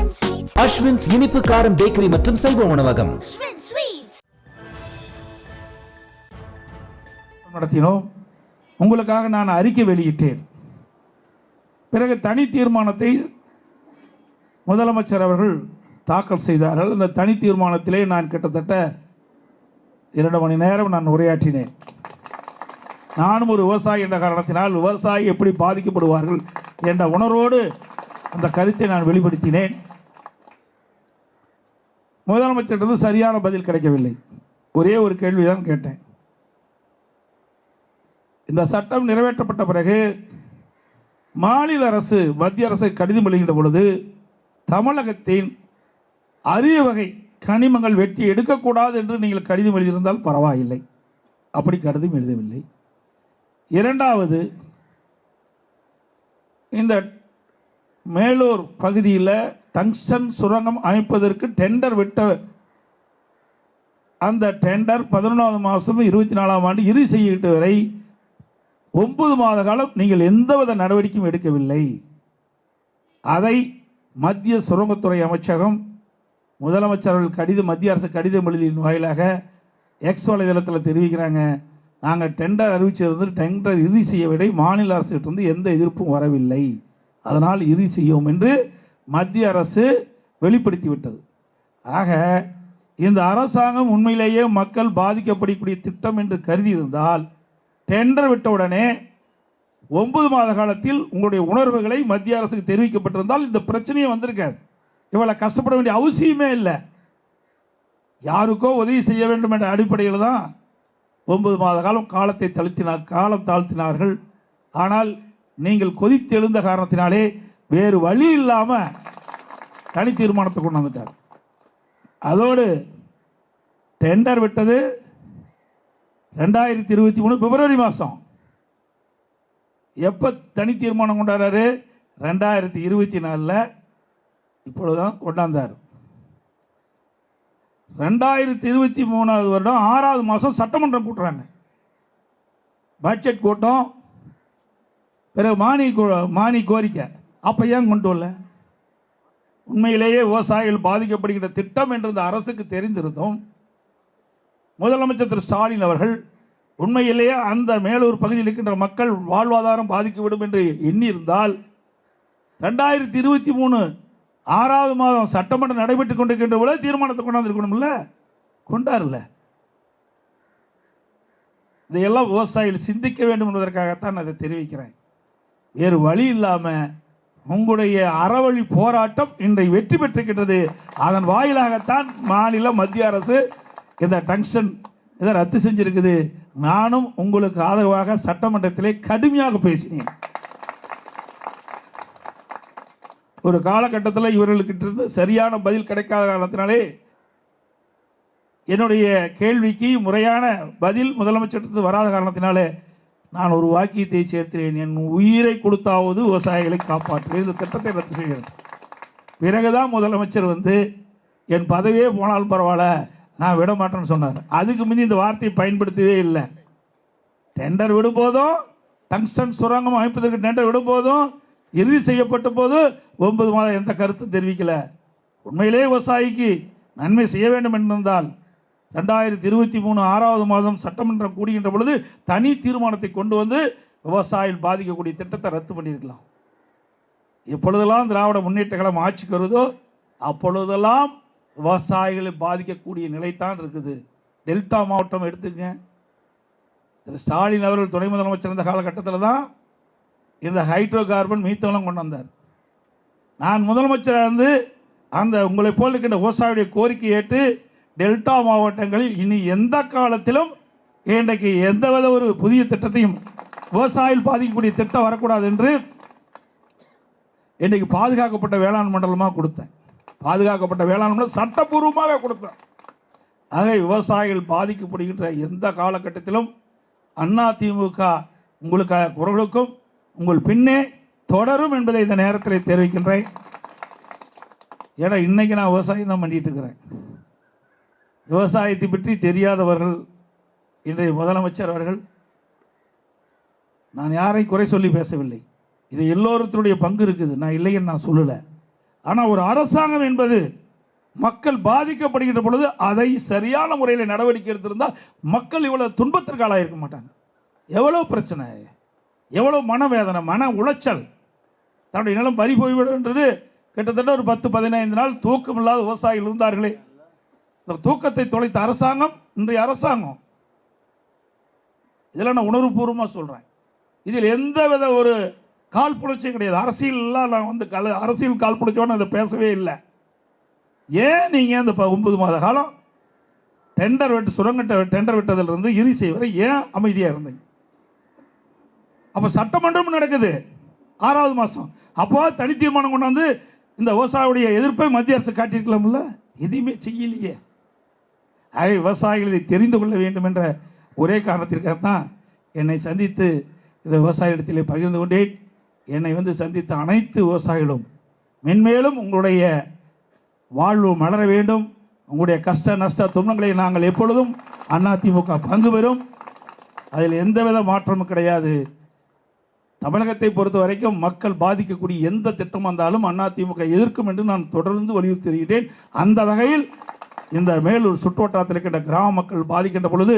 அஸ்வின்ஸ் இனிப்பு காரம் பேக்கரி மற்றும் செல்வ உணவகம் நடத்தினோம். உங்களுக்காக நான் அறிக்கை வெளியிட்டேன். பிறகு தனி தீர்மானத்தை முதலமைச்சர் அவர்கள் தாக்கல் செய்தார்கள். அந்த தனி தீர்மானத்திலே நான் கிட்டத்தட்ட 2 மணி நேரம் நான் உரையாற்றினேன். நானும் ஒரு விவசாயி என்ற காரணத்தினால் விவசாயி எப்படி பாதிக்கப்படுவார்கள் என்ற உணர்வோடு அந்த கருத்தை நான் வெளிப்படுத்தினேன். முதலமைச்சரிடம் சரியான பதில் கிடைக்கவில்லை. ஒரே ஒரு கேள்விதான் கேட்டேன். இந்த சட்டம் நிறைவேற்றப்பட்ட பிறகு மாநில அரசு மத்திய அரசு கடிதம் எழுகின்ற பொழுது தமிழகத்தின் அரிய வகை கனிமங்கள் வெட்டி எடுக்கக்கூடாது என்று நீங்கள் கடிதம் எழுதியிருந்தால் பரவாயில்லை. அப்படி கடிதம் எழுதவில்லை. இரண்டாவது, இந்த மேலூர் பகுதியில் டங்ஸ்டன் சுரங்கம் அமைப்பதற்கு டெண்டர் விட்ட அந்த டெண்டர் 11வது மாதம் 24ஆம் ஆண்டு இறுதி செய்யப்பட்ட வரை 9 மாத காலம் நீங்கள் எந்தவித நடவடிக்கையும் எடுக்கவில்லை. அதை மத்திய சுரங்கத்துறை அமைச்சகம் முதலமைச்சர்கள் கடிதம் மத்திய அரசு கடிதம் எழுதியின் வாயிலாக எக்ஸ் வலைதளத்தில் தெரிவிக்கிறாங்க. நாங்கள் டெண்டர் அறிவிச்சிருந்து டெண்டர் இறுதி செய்யவில்லை, மாநில அரசிலிருந்து எந்த எதிர்ப்பும் வரவில்லை, அதனால் இறுதி செய்யும் என்று மத்திய அரசு வெளிப்படுத்திவிட்டது. ஆக இந்த அரசாங்கம் உண்மையிலேயே மக்கள் பாதிக்கப்படக்கூடிய திட்டம் என்று கருதி இருந்தால் டெண்டர் விட்டவுடனே 9 மாத காலத்தில் உங்களுடைய உணர்வுகளை மத்திய அரசுக்கு தெரிவிக்கப்பட்டிருந்தால் இந்த பிரச்சனையே வந்திருக்காது. இவ்வளவு கஷ்டப்பட வேண்டிய அவசியமே இல்லை. யாருக்கோ உதவி செய்ய வேண்டும் என்ற அடிப்படையில் தான் 9 மாத காலம் காலம் தாழ்த்தினார்கள். ஆனால் நீங்கள் கொதித்து எழுந்த காரணத்தினாலே வேறு வழி இல்லாமல் தனி தீர்மானத்தை கொண்டு வந்துட்டார். அதோடு டெண்டர் விட்டது 2023 பிப்ரவரி மாதம். எப்போ தனி தீர்மானம் கொண்டாடுறாரு? 2024 இப்பொழுதுதான் கொண்டாந்தார். 2023 வருடம் 6வது மாதம் சட்டமன்றம் கூட்டுறாங்க. பட்ஜெட் கூட்டம், பிறகு மானி கோரிக்கை. அப்போ ஏன் கொண்டு வரல? உண்மையிலேயே விவசாயிகள் பாதிக்கப்படுகின்ற திட்டம் என்று இந்த அரசுக்கு தெரிந்திருந்தும் முதலமைச்சர் திரு ஸ்டாலின் அவர்கள் உண்மையிலேயே அந்த மேலூர் பகுதியில் இருக்கின்ற மக்கள் வாழ்வாதாரம் பாதிக்கப்படும் என்று எண்ணியிருந்தால் 2023 6வது மாதம் சட்டமன்றம் நடைபெற்றுக் கொண்டிருக்கின்ற பொழுது தீர்மானத்தை கொண்டாந்துருக்கணும்ல, கொண்டாடல. இதையெல்லாம் விவசாயிகள் சிந்திக்க வேண்டும் என்பதற்காகத்தான் நான் அதை தெரிவிக்கிறேன். வேறு வழி இல்லாமல் உங்களுடைய அறவழி போராட்டம் இன்றைக்கு வெற்றி பெற்றிருக்கின்றது. அதன் வாயிலாகத்தான் மாநில மத்திய அரசு இந்த டங்ஸ்டன் இதை ரத்து செஞ்சிருக்குது. நானும் உங்களுக்கு ஆதரவாக சட்டமன்றத்திலே கடுமையாக பேசினேன். ஒரு காலகட்டத்தில் இவர்களுக்கு சரியான பதில் கிடைக்காத காரணத்தினாலே என்னுடைய கேள்விக்கு முறையான பதில் முதலமைச்சர் வராத காரணத்தினாலே நான் ஒரு வாக்கியத்தை சேர்த்தேன். என் உயிரை கொடுத்தாவது விவசாயிகளை காப்பாற்றுவேன், இந்த திட்டத்தை ரத்து செய்கிறேன். பிறகுதான் முதலமைச்சர் என் பதவியே போனாலும் பரவாயில்ல, நான் விட மாட்டேன்னு சொன்னார். அதுக்கு முந்தி இந்த வார்த்தையை பயன்படுத்தவே இல்லை. டெண்டர் விடும்போதும் டங்ஸ்டன் சுரங்கம் அமைப்பதற்கு டெண்டர் விடும்போதும் இறுதி செய்யப்பட்ட போது 9 மாதம் எந்த கருத்தும் தெரிவிக்கல. உண்மையிலே விவசாயிக்கு நன்மை செய்ய வேண்டும் என்றிருந்தால் 2023 6வது மாதம் சட்டமன்றம் கூடுகின்ற பொழுது தனி தீர்மானத்தை கொண்டு வந்து விவசாயிகள் பாதிக்கக்கூடிய திட்டத்தை ரத்து பண்ணியிருக்கலாம். எப்பொழுதெல்லாம் திராவிட முன்னேற்ற கழகம் ஆட்சிக்கு வருதோ அப்பொழுதெல்லாம் விவசாயிகளை பாதிக்கக்கூடிய நிலைத்தான் இருக்குது. டெல்டா மாவட்டம் எடுத்துங்க. திரு ஸ்டாலின் அவர்கள் துணை முதலமைச்சர் இருந்த காலகட்டத்தில் தான் இந்த ஹைட்ரோ கார்பன் மீத்தோலம் கொண்டு வந்தார். நான் முதலமைச்சராக அந்த உங்களை போல் இருக்கின்ற விவசாயியுடைய கோரிக்கை ஏற்று டெல்டா மாவட்டங்களில் இனி எந்த காலத்திலும் இன்றைக்கு எந்தவித ஒரு புதிய திட்டத்தையும் விவசாயிகள் பாதிக்கக்கூடிய திட்டம் வரக்கூடாது என்று இன்றைக்கு பாதுகாக்கப்பட்ட வேளாண் மண்டலமாக கொடுத்தேன். பாதுகாக்கப்பட்ட வேளாண் மண்டலம் சட்டப்பூர்வமாக கொடுத்தேன். ஆக விவசாயிகள் பாதிக்கப்படுகின்ற எந்த காலகட்டத்திலும் அதிமுக உங்களுக்காக குரலுக்கும் உங்கள் பின்னே தொடரும் என்பதை இந்த நேரத்தில் தெரிவிக்கின்றேன். ஏன்னா இன்னைக்கு நான் விவசாயம் தான் பண்ணிட்டு இருக்கிறேன். விவசாயத்தை பற்றி தெரியாதவர்கள் இன்றைய முதலமைச்சர் அவர்கள், நான் யாரை குறை சொல்லி பேசவில்லை, இது எல்லோருடைய பங்கு இருக்குது, நான் இல்லைன்னு நான் சொல்லலை. ஆனால் ஒரு அரசாங்கம் என்பது மக்கள் பாதிக்கப்படுகின்ற பொழுது அதை சரியான முறையில் நடவடிக்கை எடுத்திருந்தால் மக்கள் இவ்வளவு துன்பத்திற்கு ஆளாயிருக்க மாட்டாங்க. எவ்வளவு பிரச்சனை, எவ்வளவு மனவேதனை, மன உளைச்சல், தன்னுடைய நிலம் பறி போய்விடுன்றது. கிட்டத்தட்ட ஒரு 10-15 நாள் தூக்கம் இல்லாத விவசாயிகள் இருந்தார்களே. இந்த தூக்கத்தை தொலைத்த அரசாங்கம் இன்றைய அரசாங்கம். இதெல்லாம் நான் உணர்வுபூர்வமாக சொல்றேன். இதில் எந்தவித ஒரு கால் புணர்ச்சியும் கிடையாது. அரசியல்லாம் நான் வந்து அரசியல் கால் புணர்ச்சியோன்னு அதை பேசவே இல்லை. ஏன் நீங்க இந்த 9 மாத காலம் டெண்டர் விட்டு சுரங்க டெண்டர் விட்டதிலிருந்து இறுதி செய்வரை ஏன் அமைதியா இருந்தீங்க? அப்ப சட்டமன்றம் நடக்குது 6வது மாசம். அப்போ தனி தீர்மானம் கொண்டு வந்து இந்த விவசாயியுடைய எதிர்ப்பை மத்திய அரசு காட்டியிருக்கலாம்ல. எதுவுமே செய்யலையே. விவசாயிகள் இதை தெரிந்து கொள்ள வேண்டும் என்ற ஒரே காரணத்திற்காகத்தான் என்னை சந்தித்து இந்த விவசாயிடத்திலே பகிர்ந்து கொண்டேன். என்னை வந்து சந்தித்த அனைத்து விவசாயிகளும் மென்மேலும் உங்களுடைய வாழ்வு மலர வேண்டும். உங்களுடைய கஷ்ட நஷ்ட துன்பங்களை நாங்கள் எப்பொழுதும் அதிமுக பங்கு பெறும். அதில் எந்தவித மாற்றமும் கிடையாது. தமிழகத்தை பொறுத்த வரைக்கும் மக்கள் பாதிக்கக்கூடிய எந்த திட்டம் வந்தாலும் அதிமுக எதிர்க்கும் என்று நான் தொடர்ந்து வலியுறுத்தி வருகிறேன். அந்த வகையில் இந்த மேலூர் சுற்றுவட்டாரத்தில் இருக்கின்ற கிராம மக்கள் பாதிக்கின்ற பொழுது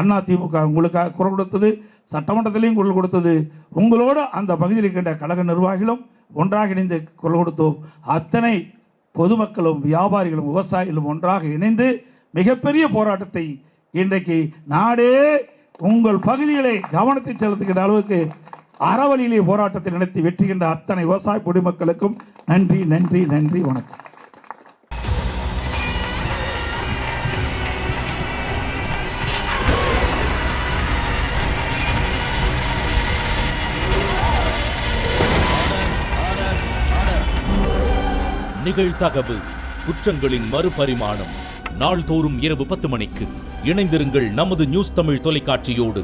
அதிமுக உங்களுக்காக குரல் கொடுத்தது, சட்டமன்றத்திலையும் குரல் கொடுத்தது. உங்களோடு அந்த பகுதியில் இருக்கின்ற கழக நிர்வாகிகளும் ஒன்றாக இணைந்து குரல் கொடுத்தோம். அத்தனை பொதுமக்களும் வியாபாரிகளும் விவசாயிகளும் ஒன்றாக இணைந்து மிகப்பெரிய போராட்டத்தை இன்றைக்கு நாடே உங்கள் பகுதிகளை கவனத்தை செலுத்துகின்ற அளவுக்கு அறவழியிலே போராட்டத்தை நடத்தி வெற்றிகின்ற அத்தனை விவசாய குடிமக்களுக்கும் நன்றி நன்றி நன்றி. வணக்கம். நிகழ்தகவு குற்றங்களின் மறுபரிமாணம் நாள்தோறும் இரவு 10 மணிக்கு இணைந்திருங்கள் நமது நியூஸ் தமிழ் தொலைக்காட்சியோடு.